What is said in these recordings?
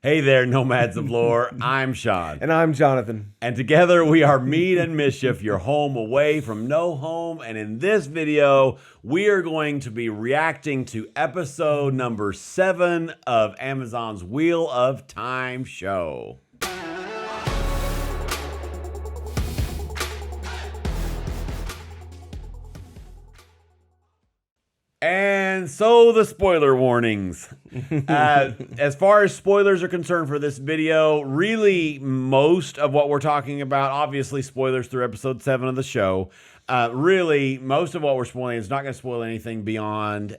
Hey there, nomads of lore. I'm Sean. And I'm Jonathan. And together we are Mead and Mischief, your home away from no home. And in this video, we are going to be reacting to episode number 7 of Amazon's Wheel of Time show. And so the spoiler warnings. As far as spoilers are concerned for this video, really most of what we're talking about, obviously spoilers through episode 7 of the show. Really, most of what we're spoiling is not going to spoil anything beyond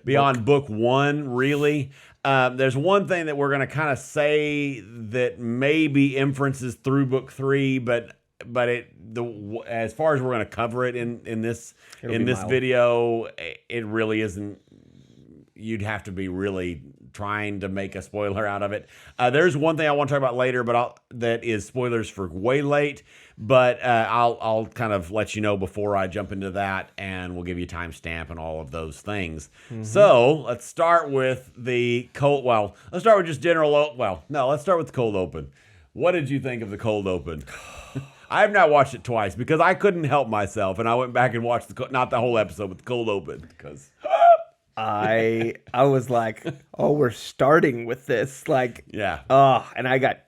beyond book 1, really. There's one thing that we're going to kind of say that maybe inferences through book 3, but as far as we're going to cover it in this video, it really isn't. You'd have to be really trying to make a spoiler out of it. There's one thing I want to talk about later, but that is spoilers for way late. But I'll kind of let you know before I jump into that, and we'll give you a timestamp and all of those things. So let's start with the cold. Well, let's start with just general. Well, no, let's start with the cold open. What did you think of the cold open? I have not watched it twice because I couldn't help myself, and I went back and watched not the whole episode, but the cold open because I was like, oh, we're starting with this, like, yeah, and I got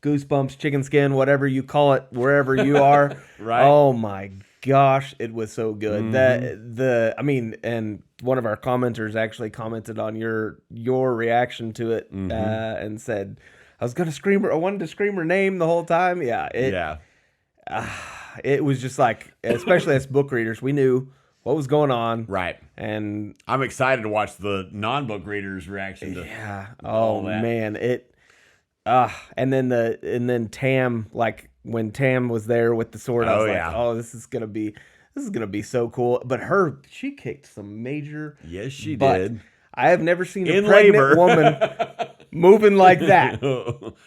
goosebumps, chicken skin, whatever you call it, wherever you are. Right. Oh my gosh, it was so good. I mean, and one of our commenters actually commented on your reaction to it, and said, I wanted to scream her name the whole time. Yeah. It was just like, especially as book readers, we knew what was going on. Right. And I'm excited to watch the non-book readers' reaction to oh man, and then Tam, like when Tam was there with the sword, I was like, oh, this is gonna be so cool. But she kicked some major. Yes, she did. I have never seen a pregnant woman moving like that.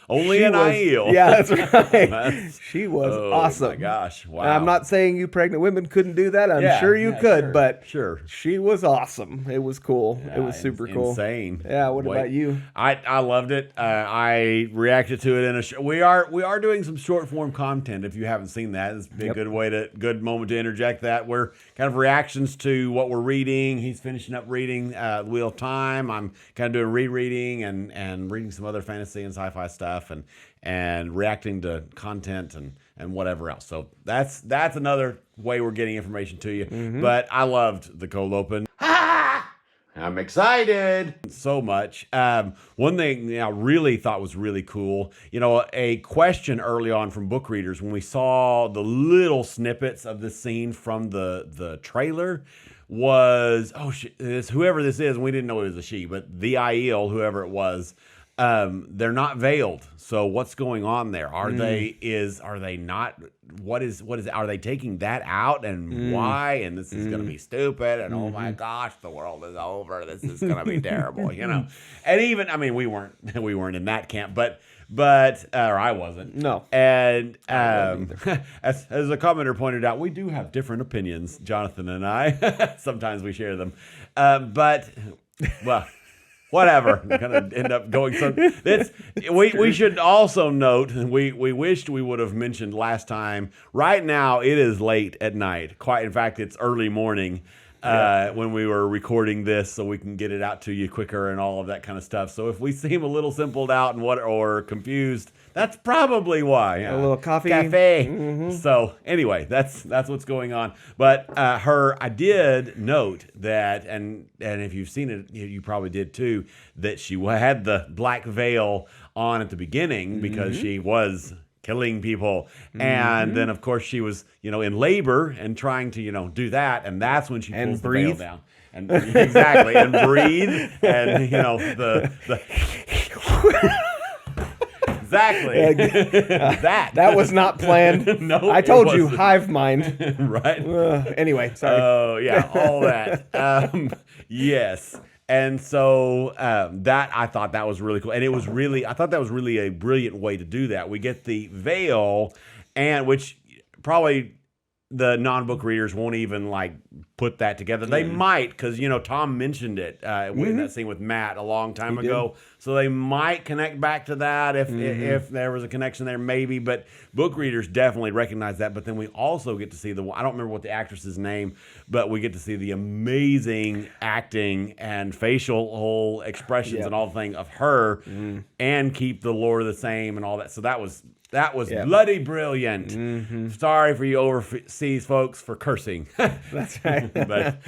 Only an Aiel. Yeah, that's right. She was awesome. Oh my gosh! Wow. And I'm not saying you pregnant women couldn't do that. I'm sure you could, but she was awesome. It was cool. It was super cool. Insane. Yeah. What about you? I loved it. I reacted to it in a show. We are doing some short form content. If you haven't seen that, it's a good moment to interject that. We're kind of reactions to what we're reading. He's finishing up reading Wheel of Time. I'm kind of doing rereading and reading some other fantasy and sci-fi stuff and reacting to content and whatever else. So that's another way we're getting information to you. But I loved the cold open. I'm excited so much. One thing I really thought was really cool, a question early on from book readers when we saw the little snippets of the scene from the trailer was, whoever this is, and we didn't know it was a she, but the Aiel, whoever it was, they're not veiled. So what's going on there? Are they not? What is? Are they taking that out, and why? And this is going to be stupid. And oh my gosh, the world is over. This is going to be terrible. And even, I mean, we weren't in that camp, but or I wasn't. No. And as a commenter pointed out, we do have different opinions, Jonathan and I. Sometimes we share them, but well. Whatever. We're gonna end up going we should also note, and we wished we would have mentioned last time. Right now, it is late at night. In fact, it's early morning when we were recording this, so we can get it out to you quicker and all of that kind of stuff. So if we seem a little simpled out and or confused, that's probably why. A little coffee. Cafe. So anyway, that's what's going on. But I did note that, and if you've seen it, you probably did too, that she had the black veil on at the beginning because she was killing people. And then, of course, she was, in labor and trying to, do that. And that's when she pulls the veil down. And exactly. And breathe. And, the exactly. That was not planned. No, I told you, hive mind. Right. Anyway, sorry. Oh, yeah, all that. Yes. And so I thought that was really cool. And I thought that was really a brilliant way to do that. We get the veil, and which probably the non-book readers won't even like put that together. They might, because Tom mentioned it in that scene with Matt a long time ago. So they might connect back to that if there was a connection there, maybe. But book readers definitely recognize that. But then we also get to see I don't remember what the actress's name, but we get to see the amazing acting and facial whole expressions and all the thing of her, and keep the lore the same and all that. So that was bloody brilliant. Sorry for you overseas folks for cursing. That's right. but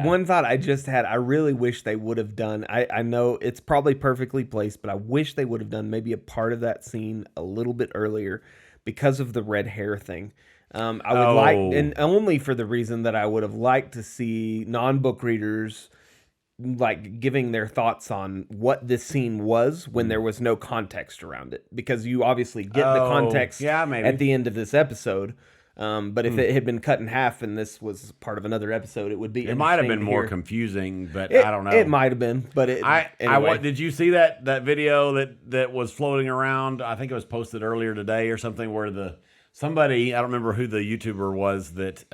One thought I just had, I really wish they would have done, I know it's probably perfectly placed, but I wish they would have done maybe a part of that scene a little bit earlier because of the red hair thing. I would like, and only for the reason that I would have liked to see non-book readers like giving their thoughts on what this scene was when there was no context around it, because you obviously get the context at the end of this episode. But if it had been cut in half and this was part of another episode, it would be. It might have been more confusing, but I don't know. It might have been, but anyway. Did you see that video that was floating around? I think it was posted earlier today or something, where somebody, I don't remember who the YouTuber was, that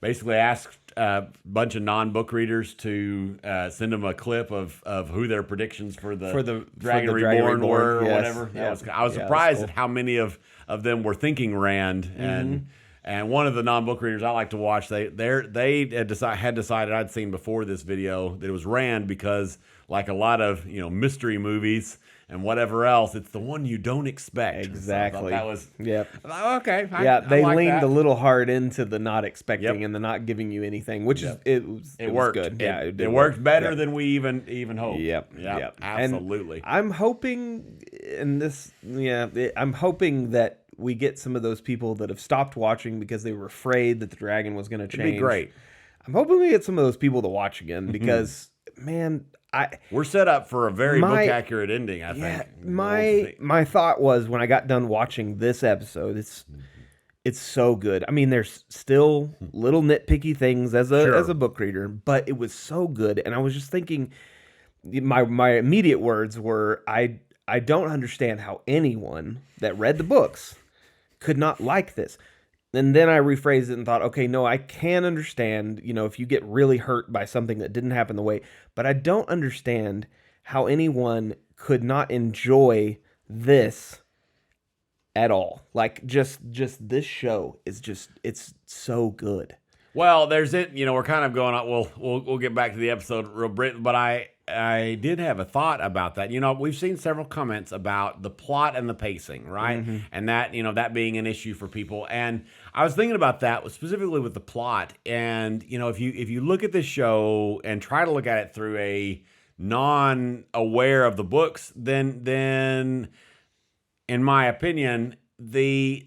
basically asked a bunch of non-book readers to send them a clip of who their predictions for the Dragon Reborn were, or whatever. I was surprised at how many of them were thinking Rand, and one of the non-book readers I like to watch, they had decided, I'd seen before this video, that it was Rand because, like a lot of mystery movies and whatever else, it's the one you don't expect. Exactly. So that was okay. They leaned that. a little hard into the not expecting and the not giving you anything, which is it worked. Was good. It worked better than we even hoped. Yep. Absolutely. And I'm hoping I'm hoping that we get some of those people that have stopped watching because they were afraid that the dragon was going to change. It'd be great. I'm hoping we get some of those people to watch again, because man, we're set up for a very book accurate ending, I think. My thought was, when I got done watching this episode, it's so good. I mean, there's still little nitpicky things as a book reader, but it was so good. And I was just thinking, my immediate words were, I don't understand how anyone that read the books could not like this. And then I rephrased it and thought, okay, no, I can understand, if you get really hurt by something that didn't happen the way, but I don't understand how anyone could not enjoy this at all. Like, just this show is it's so good. Well, there's it. We're kind of going on. We'll get back to the episode real brief, but I did have a thought about that. We've seen several comments about the plot and the pacing, right? And that, that being an issue for people. And I was thinking about that specifically with the plot. And, if you look at this show and try to look at it through a non-aware of the books, then in my opinion, the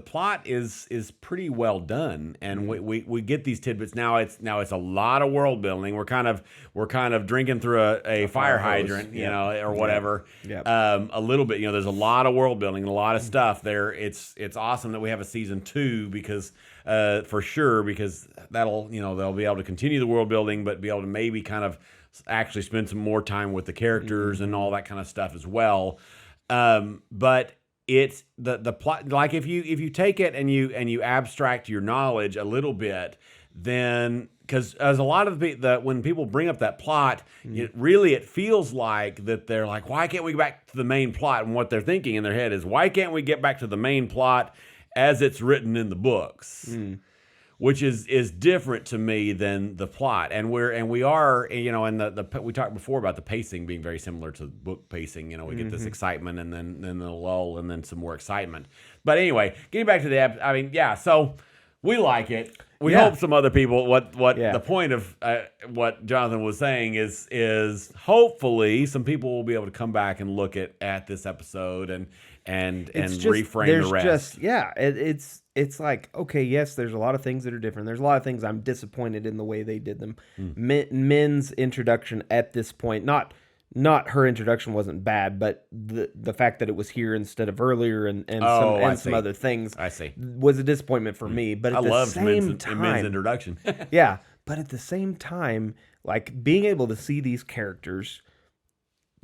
plot is pretty well done, and we get these tidbits. Now it's a lot of world building. We're kind of drinking through a fire hydrant, or whatever. A little bit, there's a lot of world building, a lot of stuff there. It's awesome that we have a season 2, because for sure, because that'll they'll be able to continue the world building, but be able to maybe kind of actually spend some more time with the characters and all that kind of stuff as well. But it's the plot. Like, if you take it and you abstract your knowledge a little bit, then, because as a lot of when people bring up that plot, it feels like that they're like, why can't we get back to the main plot? And what they're thinking in their head is, why can't we get back to the main plot as it's written in the books? Which is different to me than the plot, and we are, and we talked before about the pacing being very similar to book pacing. We get this excitement, and then the lull, and then some more excitement. But anyway, getting back to the so we like it. We hope some other people. What the point of what Jonathan was saying is hopefully some people will be able to come back and look at this episode and reframe the rest. It's like, okay, yes, there's a lot of things that are different. There's a lot of things I'm disappointed in the way they did them. Min's introduction at this point, not her introduction wasn't bad, but the fact that it was here instead of earlier and some other things, I see, was a disappointment for me. But at the same time, Min's introduction. but at the same time, like, being able to see these characters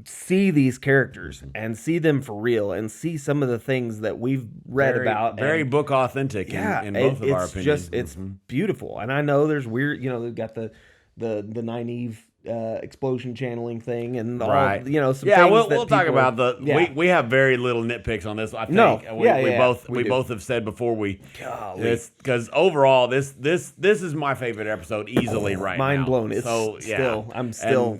see these characters and see them for real and see some of the things that we've read about. Very and, book authentic in both of our it's opinions. just, it's beautiful. And I know there's weird, they've got the Nynaeve explosion channeling thing and all, Right. some things we'll talk people- about the. Yeah. We have very little nitpicks on this. I think. No. We do. both have said before Golly. this because overall this is my favorite episode easily right now. Mind blown. It's I'm still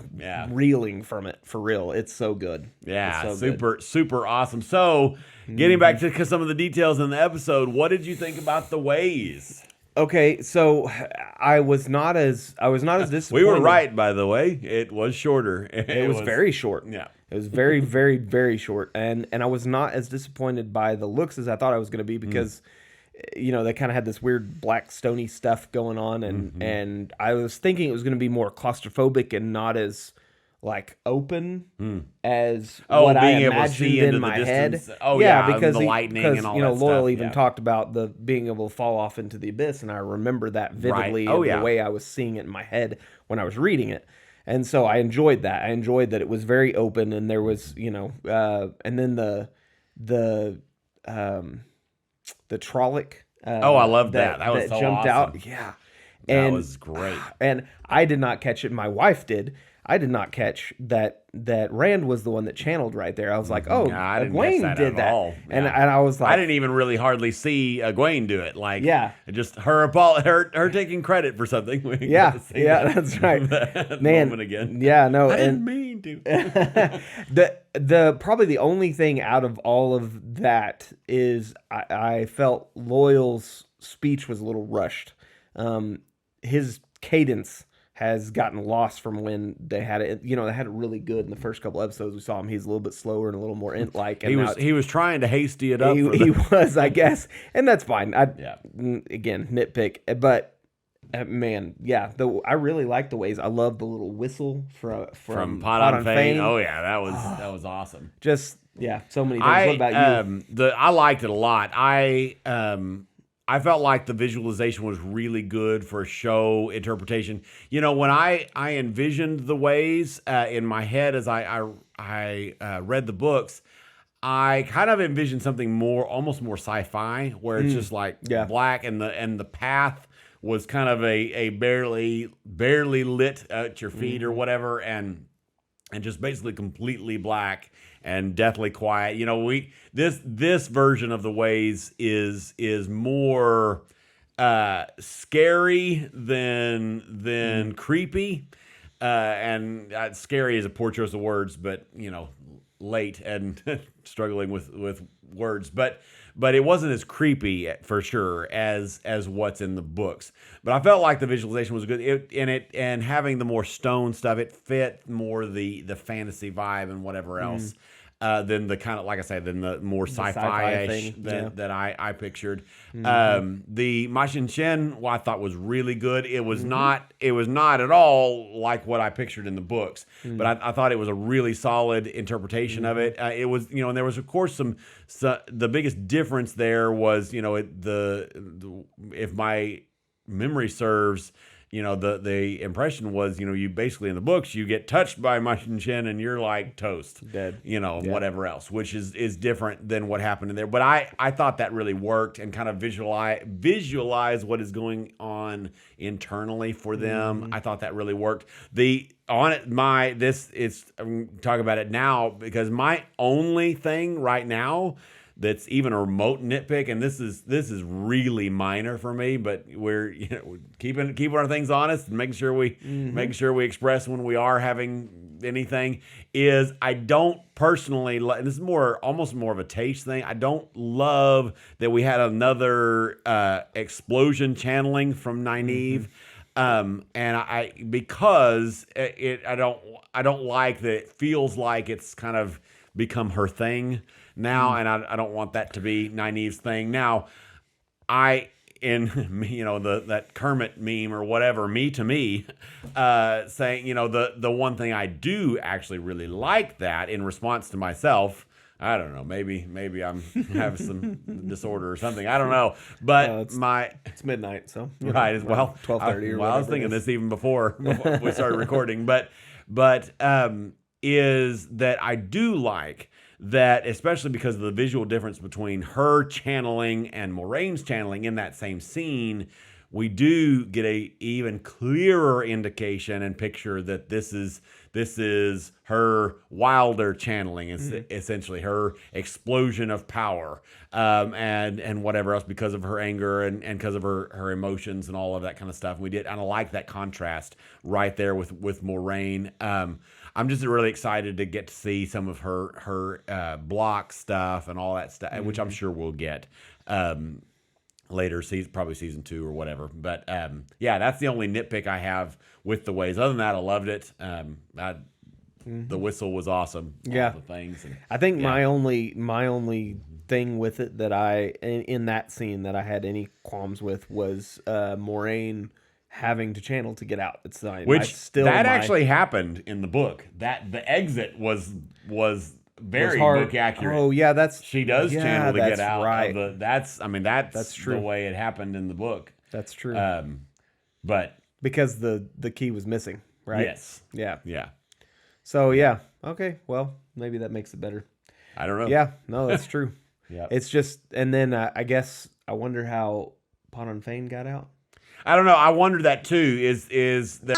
reeling from it for real. It's so good. Yeah, It's so good. super awesome. So, getting back to some of the details in the episode, what did you think about the ways? Okay, so I was not as disappointed. We were right, by the way. It was shorter. It was very short. Yeah. It was very, very, very short. And I was not as disappointed by the looks as I thought I was going to be because, they kind of had this weird black stony stuff going on. And I was thinking it was going to be more claustrophobic and not as, like, open as what I being able to imagined see into in the my distance. head. Oh, yeah, because the lightning and all that Loyal stuff, even yeah. talked about the being able to fall off into the abyss, and I remember that vividly Oh, in yeah. the way I was seeing it in my head when I was reading it. And so I enjoyed that. I enjoyed that it was very open, and there was, and then the Trolloc. I love that. That was so jumped awesome. out. Yeah. That was great. And I did not catch it. My wife did. I did not catch that Rand was the one that channeled right there. I was like, oh, I didn't Egwene catch did that. all. And Yeah. I was like, I didn't even really hardly see Egwene do it. Like, Yeah. just her taking credit for something. We Yeah, got to see that's right. that Man, moment again. yeah, no, I didn't and mean to. the probably the only thing out of all of that is I felt Loyal's speech was a little rushed. His cadence has gotten lost from when they had it. They had it really good in the first couple episodes. We saw him; he's a little bit slower and a little more int-like. And He was trying to hasty it up. he was, I guess, and that's fine. Yeah. Again, nitpick, but man, yeah, I really like the ways. I love the little whistle from Pot on Fane. Oh yeah, that was awesome. Just so many things. What about you? I liked it a lot. I felt like the visualization was really good for show interpretation. When I envisioned the ways in my head as I read the books, I kind of envisioned something almost more sci-fi, where it's just like black and the path was kind of a barely lit at your feet or whatever, and just basically completely black and deathly quiet. This version of the ways is more scary than creepy, and scary is a poor choice of words, but late and struggling with words, but it wasn't as creepy for sure as what's in the books. But I felt like the visualization was good. And having the more stone stuff, it fit more the fantasy vibe and whatever else. Than the kind of, like I said, than the more sci-fi-ish that I pictured. The Machin Shen, I thought was really good. It was not at all like what I pictured in the books, but I thought it was a really solid interpretation of it. It was, and there was of course the biggest difference there was, if my memory serves, the impression was, you basically in the books, you get touched by Machin Shen and you're like toast. Dead. Whatever else, which is different than what happened in there. But I thought that really worked and kind of visualize what is going on internally for them. I thought that really worked. I'm talking about it now because my only thing right now that's even a remote nitpick, and this is really minor for me, but we're keeping our things honest and making sure we express when we are having anything, is I don't personally, and this is almost more of a taste thing, I don't love that we had another explosion channeling from Nynaeve. And because I don't like that it feels like it's kind of become her thing now, and I don't want that to be Nynaeve's thing. Now, that Kermit meme or whatever, me to me, saying, the one thing I do actually really like that in response to myself, I don't know, maybe I'm having some disorder or something, I don't know, but it's midnight, so right, well, 12:30 or I was thinking this even before we started recording, but is that I do like that, especially because of the visual difference between her channeling and Moraine's channeling in that same scene. We do get a even clearer indication and picture that this is her wilder channeling. It's essentially her explosion of power, and whatever else, because of her anger and because of her emotions and all of that kind of stuff. And I like that contrast right there with Moraine. I'm just really excited to get to see some of her block stuff and all that stuff, which I'm sure we'll get. Later, probably season 2 or whatever. But yeah, that's the only nitpick I have with the Ways. Other than that, I loved it. The whistle was awesome. Yeah, all the things. And, I think my only thing with it that in that scene that I had any qualms with was Moraine having to channel to get out. It's like, actually happened in the book. That the exit was very book accurate. Oh yeah, she does channel to get out. Right. That's true. The way it happened in the book. That's true. But because the key was missing, right? Yes. Yeah. So yeah, okay. Well, maybe that makes it better. I don't know. Yeah, no, that's true. Yeah. It's just, and then I guess I wonder how Padan Fain got out. I don't know. I wondered that too. Is that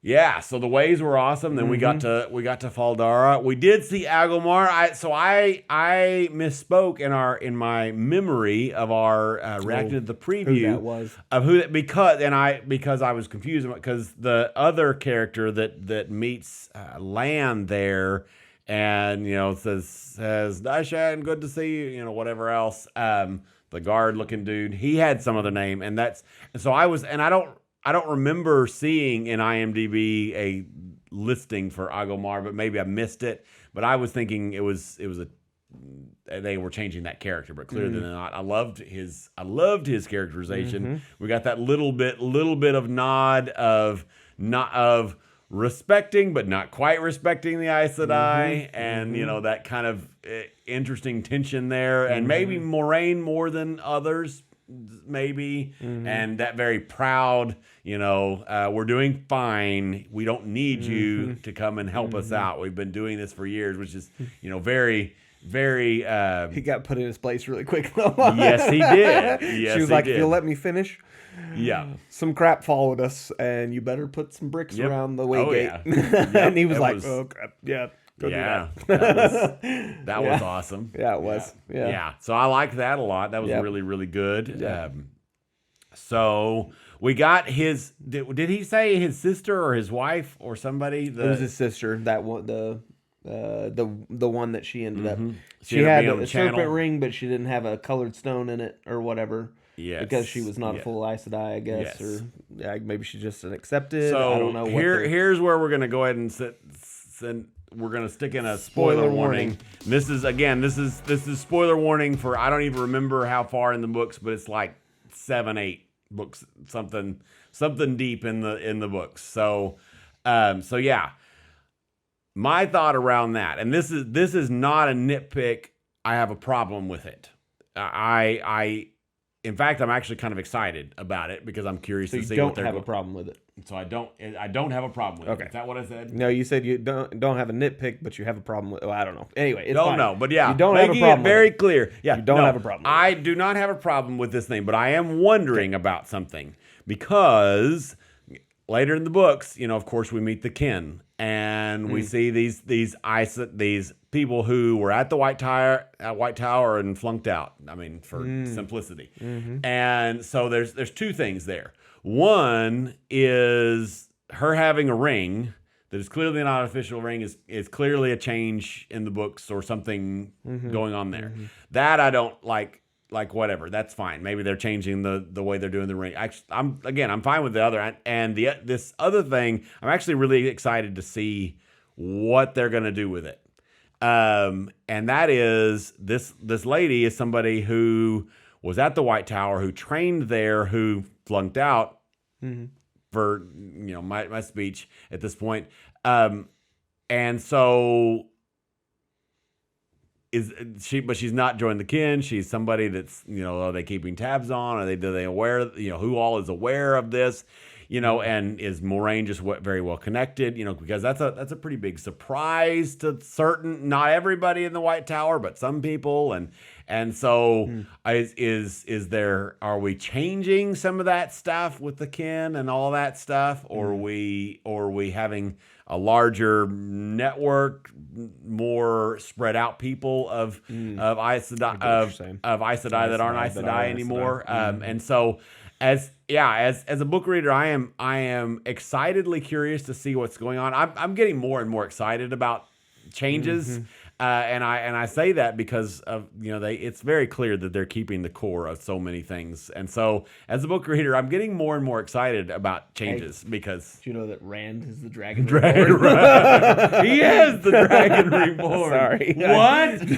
yeah, so the Ways were awesome. Then we got to Fal Dara. We did see Agomar. I misspoke in my memory of our reacting to the preview who that was. Of who that because I was confused because the other character that meets Lan there and says Daishan, good to see you, whatever else, the guard looking dude, he had some other name, and so I was, and I don't remember seeing in IMDb a listing for Agomar, but maybe I missed it. But I was thinking they were changing that character, but clearly they're not. I loved his characterization. We got that little bit of nod of respecting, but not quite respecting the Aes Sedai, and that kind of interesting tension there, and maybe Moraine more than others, maybe, and that very proud, we're doing fine. We don't need you to come and help us out. We've been doing this for years, which is, very, very. He got put in his place really quick, though. Yes, he did. Yes, she was like, if you'll let me finish. Yeah. Some crap followed us, and you better put some bricks around the way gate. Yeah. And he was like, oh, crap. Yeah. Go do that. That was awesome. Yeah, it was. Yeah. So I liked that a lot. That was really, really good. Yeah. So we got his. Did he say his sister or his wife or somebody? It was his sister. That one, the one that she ended up. She ended up had being on the a serpent channel. ring, but she didn't have a colored stone in it or whatever. Yes. Because she was not a full Aes Sedai, I guess, Yes. or maybe she just accepted. So I don't know. here's where we're gonna go ahead and we're gonna stick in a spoiler warning. This is spoiler warning for, I don't even remember how far in the books, but it's like 7, 8 books, something deep in the books. So yeah. My thought around that, and this is not a nitpick. I have a problem with it. In fact, I'm actually kind of excited about it because I'm curious to see what they're don't have a problem with it. So I don't have a problem with it. Is that what I said? No, you said you don't have a nitpick, but you have a problem with. I don't know. Anyway, it's fine. No, but yeah, you don't have a problem. Very clear. Yeah, you don't have a problem. I do not have a problem with this thing, but I am wondering about something because later in the books, of course, we meet the kin, and we see these people who were at the White Tower and flunked out. I mean, for simplicity. And so there's two things there. One is her having a ring that is clearly not an official ring, is clearly a change in the books or something going on there. That I don't like whatever. That's fine. Maybe they're changing the way they're doing the ring. I'm fine with the other. And this other thing, I'm actually really excited to see what they're going to do with it. And that is this lady is somebody who was at the White Tower, who trained there, who flunked out for my speech at this point. And so but she's not joined the kin. She's somebody that's, are they keeping tabs on? Do they aware, who all is aware of this? And is Moiraine just very well connected? Because that's a pretty big surprise to not everybody in the White Tower, but some people. And so are we changing some of that stuff with the kin and all that stuff? Or are we having a larger network, more spread out people of Aes Sedai that aren't Aes Sedai anymore? And so as a book reader, I am excitedly curious to see what's going on. I'm getting more and more excited about changes. And I say that because of it's very clear that they're keeping the core of so many things, and so as a book reader, I'm getting more and more excited about changes because do you know that Rand is the dragon? He is the dragon reborn. Sorry, what?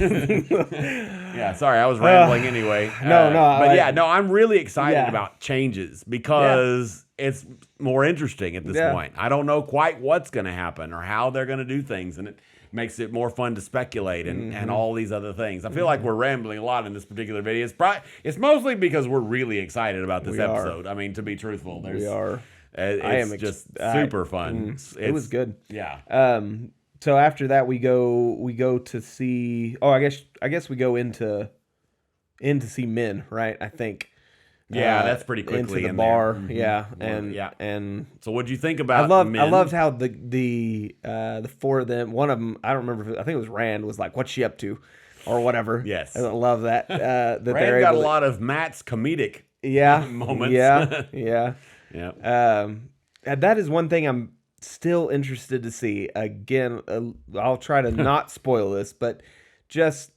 Yeah, sorry, I was rambling anyway. I'm really excited about changes because it's more interesting at this point. I don't know quite what's going to happen or how they're going to do things, and it makes it more fun to speculate and all these other things. I feel like we're rambling a lot in this particular video. It's mostly because we're really excited about this episode. I mean, to be truthful, we are. It's just super fun. It was good. Yeah. So after that, we go to see. Oh, I guess we go into see Min, right? I think. Yeah, that's pretty quickly into the in bar. there. And so what'd you think about? I loved how the four of them. One of them, I don't remember. I think it was Rand. Was like, "What's she up to?" or whatever. Yes, I love that. That Rand got a lot of Matt's comedic moments. Yeah. And that is one thing I'm still interested to see. Again, I'll try to not spoil this, but just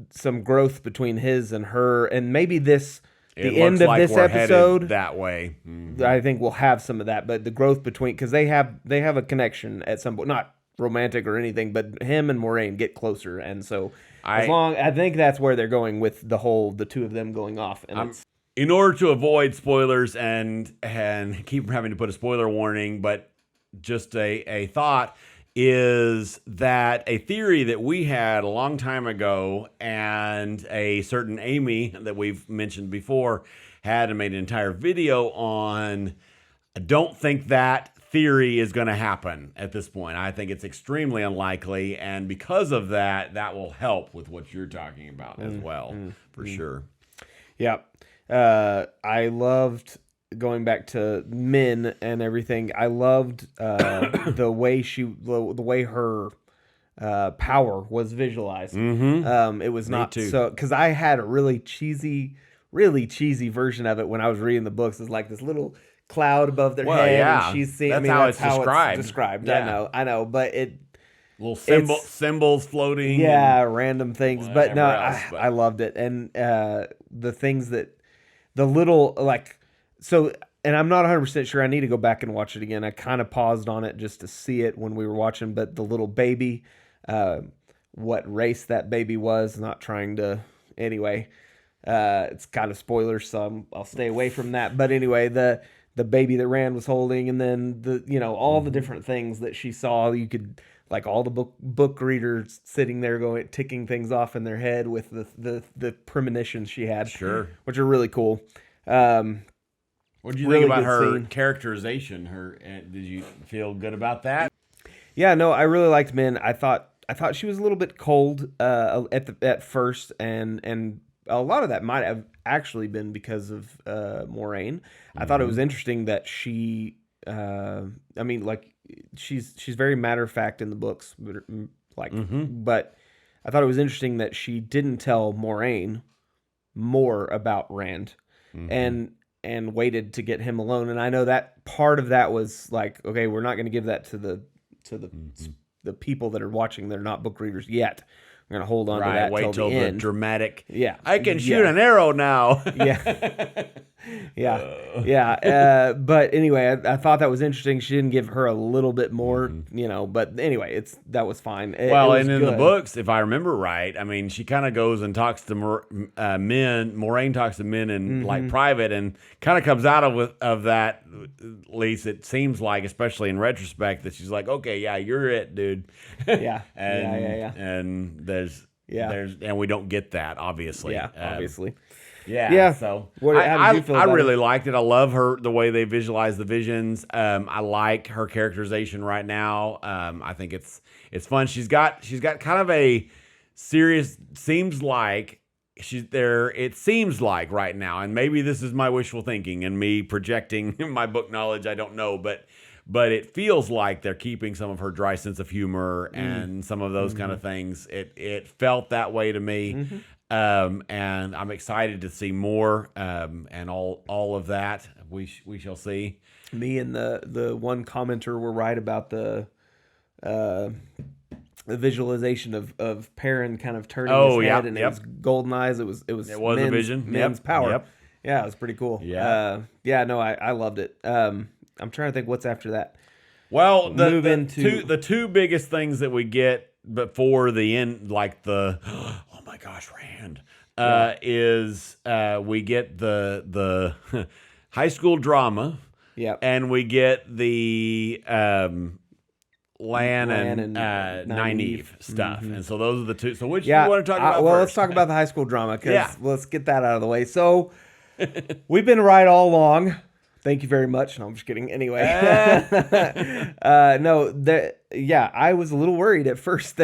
some growth between his and her, and maybe this. The end of this episode that way, I think we'll have some of that, but the growth between, because they have a connection at some point, not romantic or anything, but him and Moiraine get closer, and so I think that's where they're going with the two of them going off. And in order to avoid spoilers and keep having to put a spoiler warning, but just a thought. Is that a theory that we had a long time ago, and a certain Amy that we've mentioned before had and made an entire video on. I don't think that theory is going to happen at this point. I think it's extremely unlikely, and because of that, that will help with what you're talking about as well, for sure. Yeah. I loved... Going back to Min and everything, I loved the way her power was visualized. It was not so, because I had a really cheesy version of it when I was reading the books. It's like this little cloud above their head, and she's seeing. That's how it's described. Yeah. I know, but little symbols floating. Yeah, random things. But no, I loved it, and the things that the little like. So, and I'm not 100% sure. I need to go back and watch it again. I kind of paused on it just to see it when we were watching. But the little baby, what race that baby was, not trying to. Anyway, it's kind of spoilers, so I'll stay away from that. But anyway, the baby that Rand was holding, and then all the different things that she saw. You could like all the book readers sitting there ticking things off in their head with the premonitions she had. Sure, which are really cool. What did you think about her characterization? Did you feel good about that? Yeah, no, I really liked Min. I thought she was a little bit cold at first, and a lot of that might have actually been because of Moiraine. I thought it was interesting that she, she's very matter of fact in the books, but I thought it was interesting that she didn't tell Moiraine more about Rand, and waited to get him alone. And I know that part of that was like, okay, we're not going to give that to the people that are watching that are not book readers yet. We're going to hold on to that till the end. Dramatic. Yeah. I can shoot an arrow now. Yeah. But anyway, I thought that was interesting. She didn't give her a little bit more, but anyway, that was fine. And in the books, if I remember right, I mean, she kind of goes and talks to Min. Moiraine talks to Min in like private, and kind of comes out of that. At least it seems like, especially in retrospect, that she's like, okay, yeah, you're it, dude. Yeah. And there's Yeah. and we don't get that, obviously. Yeah, obviously. Yeah. So How did you feel I about really it? liked it. I love the way they visualize the visions. I like her characterization right now. I think it's fun. She's got kind of a serious. Seems like she's there. It seems like right now, and maybe this is my wishful thinking and me projecting my book knowledge. I don't know, but it feels like they're keeping some of her dry sense of humor and some of those kind of things. It felt that way to me. And I'm excited to see more, and all of that we shall see. Me and the one commenter were right about the visualization of Perrin kind of turning his head, and it was golden eyes. It was a vision. Men's power. Yep. Yeah, it was pretty cool. Yeah. No, I loved it. I'm trying to think what's after that. Well, the two biggest things that we get before the end, like the oh my gosh, Rand, is we get the high school drama. Yep. And we get the Lan and Nynaeve stuff. And so those are the two. So which do you want to talk about well, first? let's talk about the high school drama, because let's get that out of the way. So we've been right all along. Thank you very much. No, I'm just kidding. Anyway, I was a little worried at first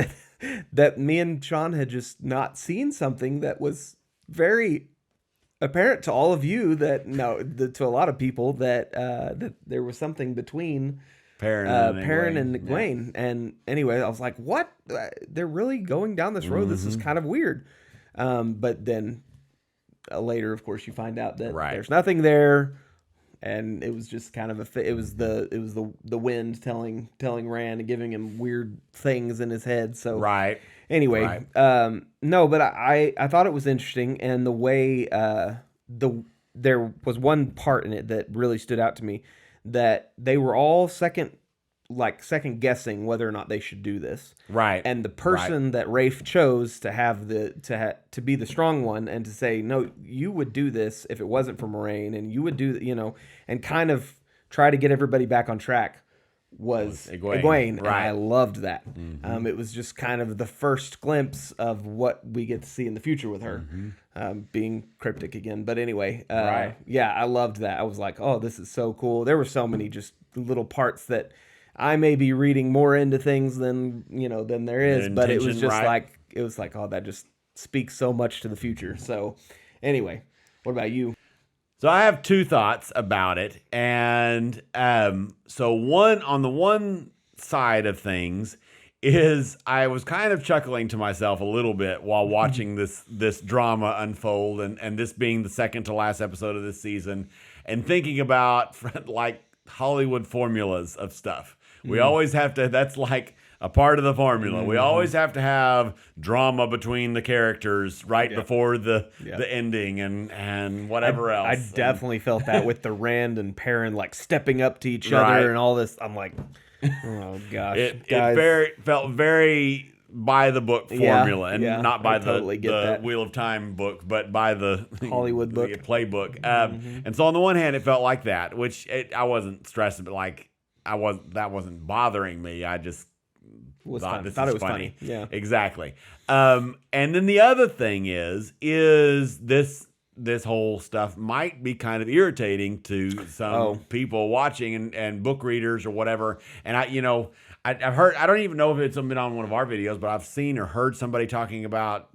that me and Sean had just not seen something that was very apparent to all of you, to a lot of people, that there was something between Perrin and Egwene. And anyway, I was like, what? They're really going down this road. This is kind of weird. But then later, of course, you find out that there's nothing there. And it was just kind of it was the wind telling Rand and giving him weird things in his head. So anyway, no, but I thought it was interesting, and the way there was one part in it that really stood out to me, that they were all second guessing whether or not they should do this. Right. And the person that Rafe chose to have to be the strong one and to say, no, you would do this if it wasn't for Moraine, and you would do, and kind of try to get everybody back on track was Egwene. And I loved that. It was just kind of the first glimpse of what we get to see in the future with her, being cryptic again. But anyway, I loved that. I was like, oh, this is so cool. There were so many just little parts that I may be reading more into things than there is, but it was just like, oh, that just speaks so much to the future. So anyway, what about you? So I have two thoughts about it. And so on the one side of things is I was kind of chuckling to myself a little bit while watching this drama unfold, and this being the second to last episode of this season, and thinking about like Hollywood formulas of stuff. We always have to, that's like a part of the formula. We always have to have drama between the characters before the ending and whatever else. I definitely felt that with the Rand and Perrin like stepping up to each other and all this. I'm like, oh gosh. It felt very by the book formula, and not by the Wheel of Time book, but by the Hollywood book playbook. And so on the one hand, it felt like that, which I wasn't stressed, but like that wasn't bothering me. I just thought it was funny. Yeah, exactly. And then the other thing is this whole stuff might be kind of irritating to some people watching and book readers or whatever. And I've heard, I don't even know if it's been on one of our videos, but I've seen or heard somebody talking about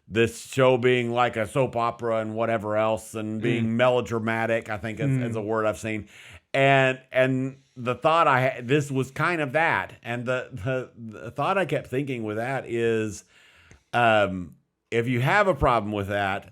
this show being like a soap opera and whatever else, and being melodramatic, I think is a word I've seen. And the thought I had, this was kind of that. And the thought I kept thinking with that is, if you have a problem with that,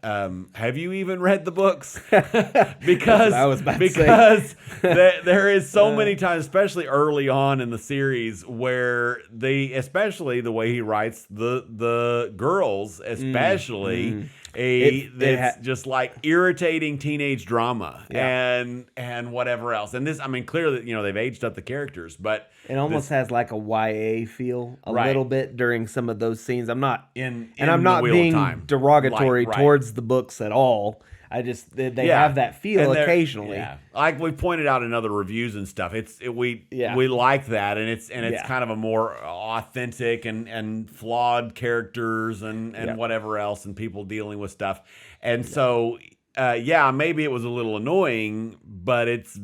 have you even read the books? because I was about to say. There is so many times, especially early on in the series, where especially the way he writes the girls, especially it's just like irritating teenage drama and whatever else. And this, I mean, clearly, they've aged up the characters, but it almost has like a YA feel a little bit during some of those scenes. I'm not I'm not being derogatory towards the books at all. I just they have that feel And they're- occasionally. Yeah. Like we pointed out in other reviews and stuff, we like that, and it's kind of a more authentic and flawed characters and whatever else, and people dealing with stuff, and so. Maybe it was a little annoying, but it's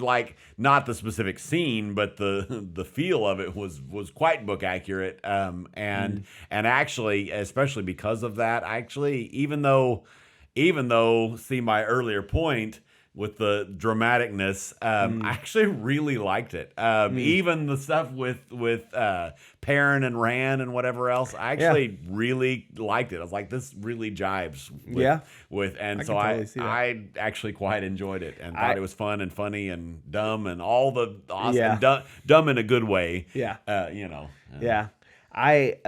like not the specific scene, but the feel of it was quite book accurate. And actually, especially because of that, even though see my earlier point with the dramaticness, I actually really liked it. Even the stuff with Perrin and Rand and whatever else, I actually really liked it. I was like, this really jives with and so I actually quite enjoyed it and thought it was fun and funny and dumb and all the awesome dumb in a good way. I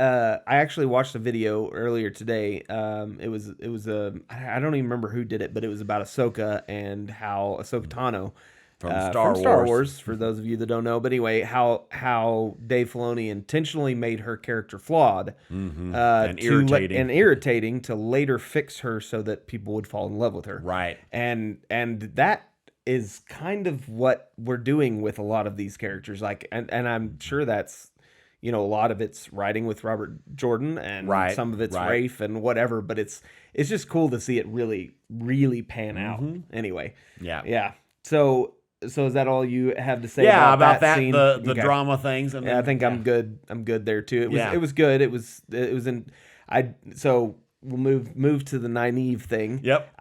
actually watched a video earlier today. It was I don't even remember who did it, but it was about Ahsoka and how Ahsoka Tano From Star Wars, for those of you that don't know. But anyway, how Dave Filoni intentionally made her character flawed and irritating to later fix her so that people would fall in love with her. Right. And that is kind of what we're doing with a lot of these characters. Like, and I'm sure that's, a lot of it's writing with Robert Jordan and some of it's Rafe and whatever, but it's just cool to see it really, really pan out. Anyway. Yeah. So is that all you have to say about that scene? The drama things? I think I'm good. I'm good there too. It was good. It was so we'll move to the Nynaeve thing. Yep.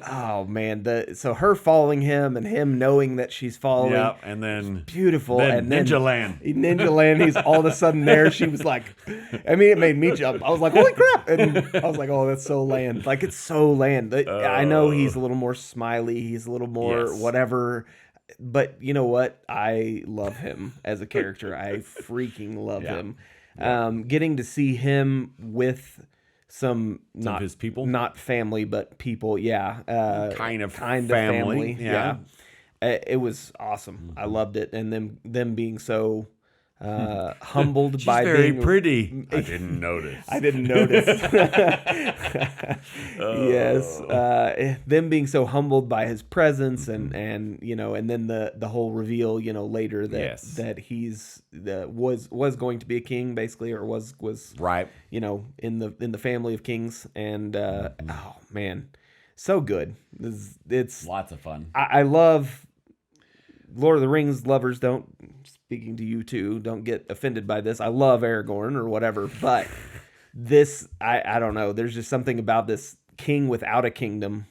Oh man, so her following him and him knowing that she's following. Yep. And then beautiful. And Ninja Land. Ninja Land. He's all of a sudden there. She was like, it made me jump. I was like, holy crap! And I was like, oh, that's so Land. Like it's so Land. I know he's a little more smiley. He's a little more whatever. But you know what? I love him as a character. I freaking love him. Getting to see him with some of his people, not family, but people. Kind of family. Yeah. It was awesome. I loved it, and them being so humbled by very being pretty. I didn't notice. Yes, them being so humbled by his presence, and then the whole reveal, later that he's was going to be a king, basically, or was right, in the family of kings, and oh man, so good. It's lots of fun. I love Lord of the Rings lovers. Speaking to you too, don't get offended by this. I love Aragorn or whatever, but this, I don't know. There's just something about this king without a kingdom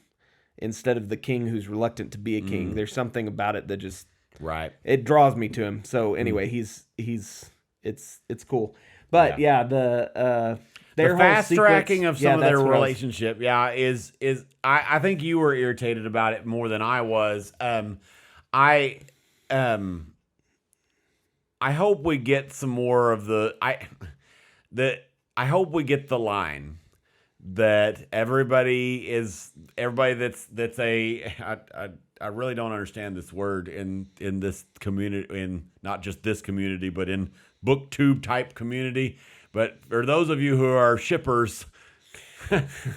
instead of the king who's reluctant to be a king. There's something about it that just it draws me to him. So anyway, it's cool. But the fast tracking of some of their relationship, is I think you were irritated about it more than I was. I hope we get some more of I hope we get the line that everybody that's I really don't understand this word in this community, in not just this community, but in booktube type community. But for those of you who are shippers,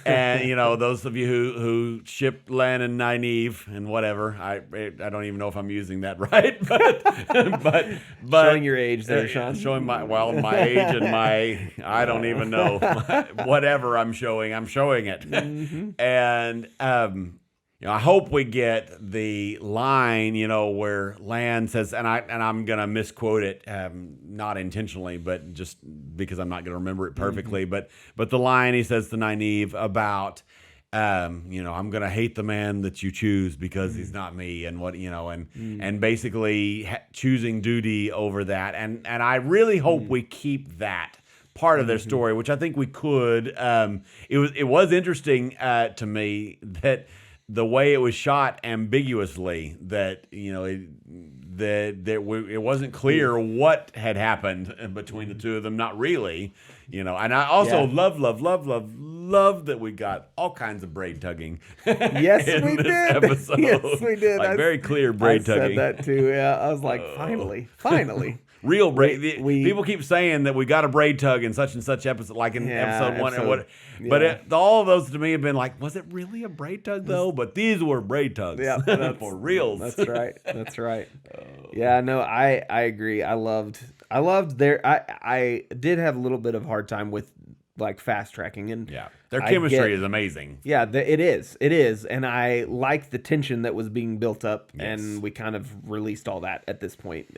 and those of you who ship Lan and Nynaeve and whatever, I don't even know if I'm using that right, but showing your age there, Sean. Showing my age and my I don't even know whatever I'm showing it, and I hope we get the line, where Lan says, and I'm gonna misquote it, not intentionally, but just because I'm not gonna remember it perfectly. But the line he says to Nynaeve about, I'm gonna hate the man that you choose because he's not me, and and basically choosing duty over that, and I really hope we keep that part of their story, which I think we could. It was interesting to me that the way it was shot ambiguously, that it wasn't clear what had happened between the two of them. Not really, And I also love that we got all kinds of braid tugging. Yes, we did. Episode. Yes, we did. Very clear braid tugging. I said that too. Yeah, I was like, finally. real braid. we- People keep saying that we got a braid tug in such and such episode, like in episode 1 or what. But yeah. all of those to me have been like, was it really a braid tug though? But these were braid tugs for reals. That's right. That's right. Yeah, no, I agree. I loved their. I did have a little bit of a hard time with like fast tracking and Yeah, their chemistry is amazing. Yeah, it is, and I like the tension that was being built up, Yes. and we kind of released all that at this point,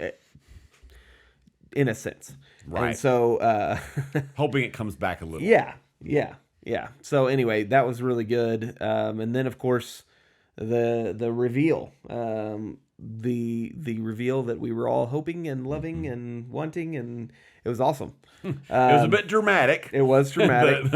in a sense. Right. And so, Hoping it comes back a little. yeah. So anyway, that was really good. And then of course, the reveal, the reveal that we were all hoping and loving and wanting, and it was awesome. It was a bit dramatic. It was dramatic.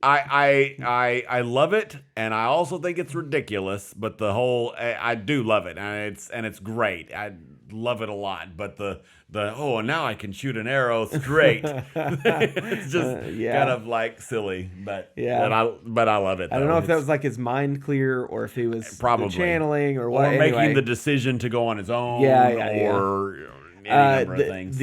I love it, and I also think it's ridiculous. But the whole, I do love it, and it's great. I love it a lot. But the and now I can shoot an arrow straight. It's just kind of like silly, but I love it. I don't know if that was like his mind clear or if he was probably channeling or what. or Anyway. making the decision to go on his own. Or any number of things.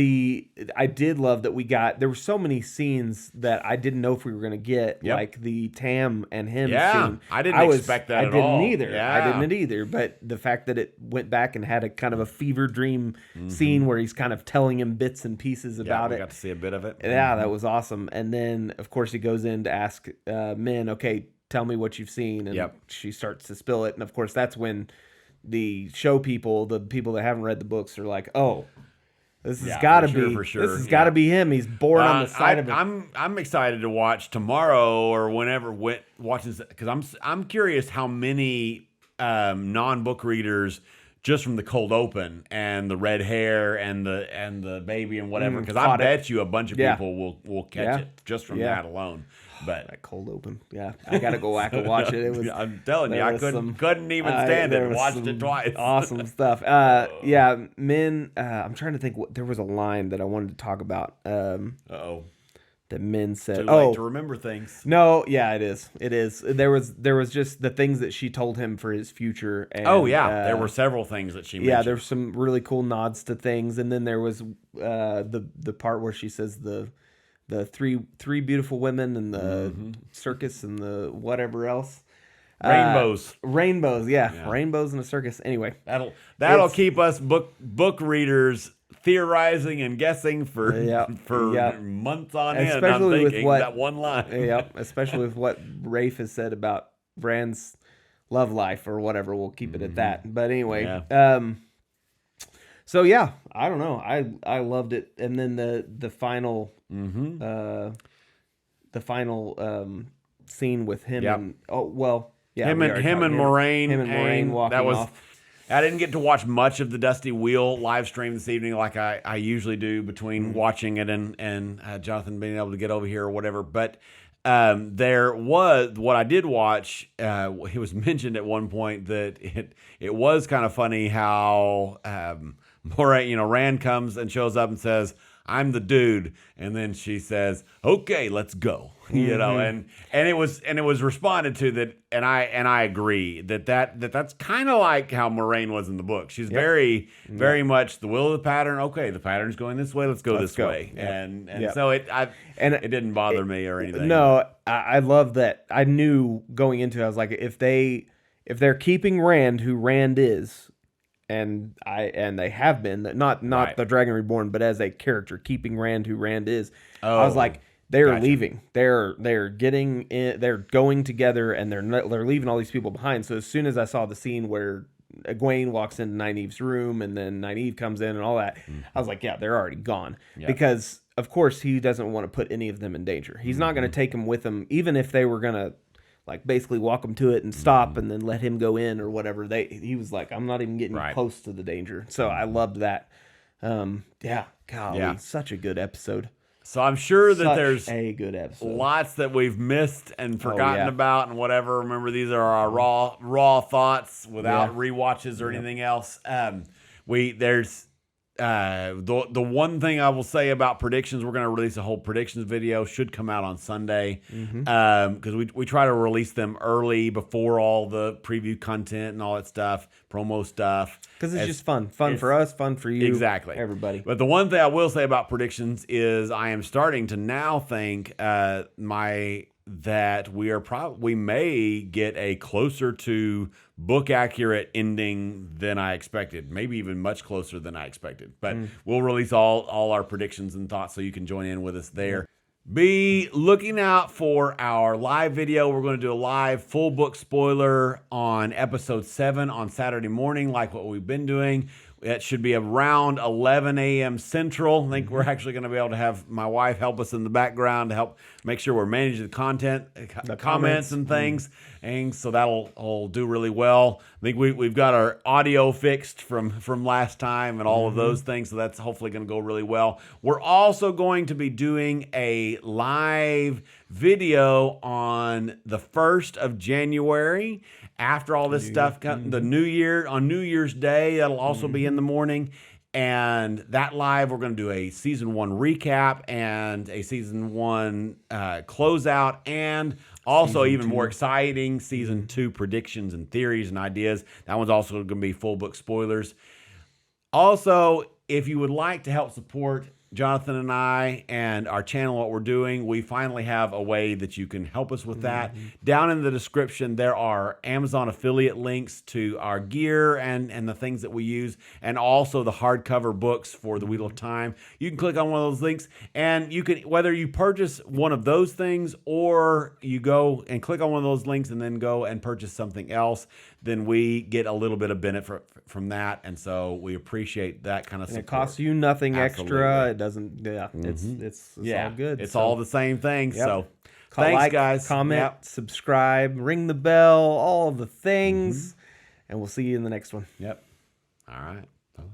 I did love that there were so many scenes that I didn't know if we were going to get, like the Tam and him scene. I didn't expect that at all. I didn't either. Yeah. I didn't either. But the fact that it went back and had a kind of a fever dream scene where he's kind of telling him bits and pieces about we it. got to see a bit of it. Yeah, that was awesome. And then, of course, he goes in to ask Min, okay, tell me what you've seen. And she starts to spill it. And, of course, that's when the show people, the people that haven't read the books, are like, oh, this has got to be for sure. This has got to be him. He's born on the side of it. I'm excited to watch tomorrow or whenever watches because I'm curious how many non-book readers just from the cold open and the red hair and the baby and whatever because I bet you a bunch of people will catch it just from that alone. But that cold open, I gotta go back and watch it. It was. I'm telling you, I couldn't even stand it. Watched it twice. Awesome stuff. Min. I'm trying to think. There was a line that I wanted to talk about. That Min said. Too late to remember things. No, it is. It is. There was just the things that she told him for his future. And, there were several things that she mentioned. Yeah, there's some really cool nods to things, and then there was the part where she says the three beautiful women and the circus and the whatever else. Rainbows, rainbows in a circus. Anyway, that'll keep us book readers theorizing and guessing for months on end. Especially with that one line. Especially with what Rafe has said about Rand's love life or whatever. We'll keep it at that. But anyway, so I don't know. I loved it, and then the final scene with him and him and Moraine walking off. I didn't get to watch much of the Dusty Wheel live stream this evening like I usually do between watching it and Jonathan being able to get over here or whatever. But there was what I did watch. It was mentioned at one point that it was kind of funny how Moraine, Rand comes and shows up and says, "I'm the dude," and then she says, "Okay, let's go." And it was responded to that, and I agree that's kind of like how Moraine was in the book. She's very much the will of the pattern. Okay, the pattern's going this way. Let's go this way. And so it didn't bother me or anything. No, I love that. I knew going into it, I was like, if they're keeping Rand, who Rand is. And they have been not the Dragon Reborn, but as a character, keeping Rand who Rand is. I was like, they're leaving. They're getting in. They're going together, and they're leaving all these people behind. So as soon as I saw the scene where Egwene walks into Nynaeve's room, and then Nynaeve comes in, and all that, I was like, they're already gone because of course he doesn't want to put any of them in danger. He's not going to take them with him, even if they were going to. Like basically walk him to it and stop and then let him go in or whatever. He was like, I'm not even getting close to the danger. So I loved that. Such a good episode. So I'm sure that there's a good episode. Lots that we've missed and forgotten about and whatever. Remember, these are our raw thoughts without rewatches or anything else. the one thing I will say about predictions, we're going to release a whole predictions video. Should come out on Sunday, because we try to release them early before all the preview content and all that stuff, promo stuff. Because it's just fun for us, fun for you, exactly, everybody. But the one thing I will say about predictions is I am starting to now think that we may get a closer to book accurate ending than I expected, maybe even much closer than I expected. But we'll release all our predictions and thoughts so you can join in with us there. Be looking out for our live video. We're going to do a live full book spoiler on episode 7 on Saturday morning, like what we've been doing. It should be around 11 a.m. Central. I think we're actually going to be able to have my wife help us in the background to help make sure we're managing the content, the comments and things. And so that'll do really well. I think we've got our audio fixed from last time and all of those things. So that's hopefully going to go really well. We're also going to be doing a live video on the 1st of January. After all this stuff, the New Year, on New Year's Day, that'll also be in the morning. And that live, we're going to do a season 1 recap and a season 1 closeout, and also season even 2. More exciting, season 2 predictions and theories and ideas. That one's also going to be full book spoilers. Also, if you would like to help support Jonathan and I and our channel, what we're doing, we finally have a way that you can help us with that. Down in the description, there are Amazon affiliate links to our gear and the things that we use, and also the hardcover books for the Wheel of Time. You can click on one of those links, and you can, whether you purchase one of those things or you go and click on one of those links and then go and purchase something else, then we get a little bit of benefit from that, and so we appreciate that kind of support. It costs you nothing Absolutely. extra. It doesn't. Yeah, it's all good. It's all the same thing. Yep. So thanks, guys. Comment, subscribe, ring the bell, all of the things, and we'll see you in the next one. Yep. All right. Bye.